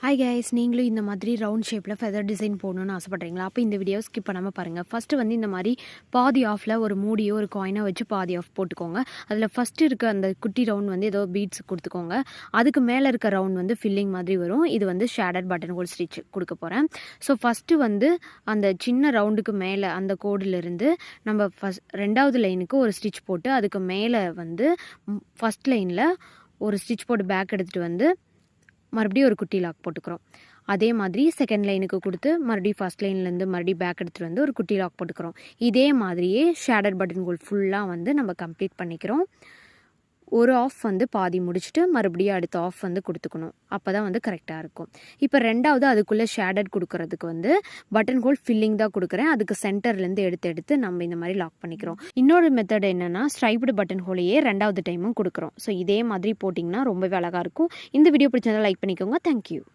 Hi guys, நீங்களும் இந்த மாதிரி ரவுண்ட் ஷேப்பில் ஃபெதர் டிசைன் போடணும்னு ஆசைப்பட்றீங்களா? அப்போ இந்த வீடியோ ஸ்கிப் பண்ணாமல் பாருங்கள். ஃபஸ்ட்டு வந்து இந்த மாதிரி பாதி ஆஃபில் ஒரு மூடியோ ஒரு காயினோ வச்சு பாதி ஆஃப் போட்டுக்கோங்க. அதில் ஃபஸ்ட்டு இருக்க அந்த குட்டி ரவுண்ட் வந்து ஏதோ பீட்ஸ் கொடுத்துக்கோங்க. அதுக்கு மேலே இருக்க ரவுண்ட் வந்து ஃபில்லிங் மாதிரி வரும். இது வந்து ஷேடட் பட்டன் ஹோல் ஸ்டிச் கொடுக்க போகிறேன். ஸோ ஃபஸ்ட்டு வந்து அந்த சின்ன ரவுண்டுக்கு மேலே அந்த கோடிலிருந்து நம்ம ரெண்டாவது லைனுக்கு ஒரு ஸ்டிச் போட்டு அதுக்கு மேலே வந்து ஃபஸ்ட் லைனில் ஒரு ஸ்டிச் போட்டு பேக் எடுத்துகிட்டு வந்து மறுபடியும் ஒரு குட்டி லாக் போட்டுக்கிறோம். அதே மாதிரி செகண்ட் லைனுக்கு கொடுத்து மறுபடியும் ஃபஸ்ட் லைன்லேருந்து மறுபடியும் பேக் எடுத்துகிட்டு வந்து ஒரு குட்டி லாக் போட்டுக்கிறோம். இதே மாதிரியே ஷேடட் பட்டன் ஹோல் ஃபுல்லாக வந்து நம்ம கம்ப்ளீட் பண்ணிக்கிறோம். ஒரு ஆஃப் வந்து பாதி முடிச்சுட்டு மறுபடியும் அடுத்த ஆஃப் வந்து கொடுத்துக்கணும். அப்போ தான் வந்து கரெக்டாக இருக்கும். இப்போ ரெண்டாவது அதுக்குள்ளே ஷேடட் கொடுக்கறதுக்கு வந்து பட்டன் ஹோல் ஃபில்லிங் தான் கொடுக்குறேன். அதுக்கு சென்டர்லேருந்து எடுத்து நம்ம இந்த மாதிரி லாக் பண்ணிக்கிறோம். இன்னொரு மெத்தட் என்னென்னா ஸ்ட்ரைப்டு பட்டன் ஹோலையே ரெண்டாவது டைமும் கொடுக்குறோம். ஸோ இதே மாதிரி போட்டிங்கன்னா ரொம்பவே அழகாக இருக்கும். இந்த வீடியோ பிடிச்சதை லைக் பண்ணிக்கோங்க. தேங்க்யூ.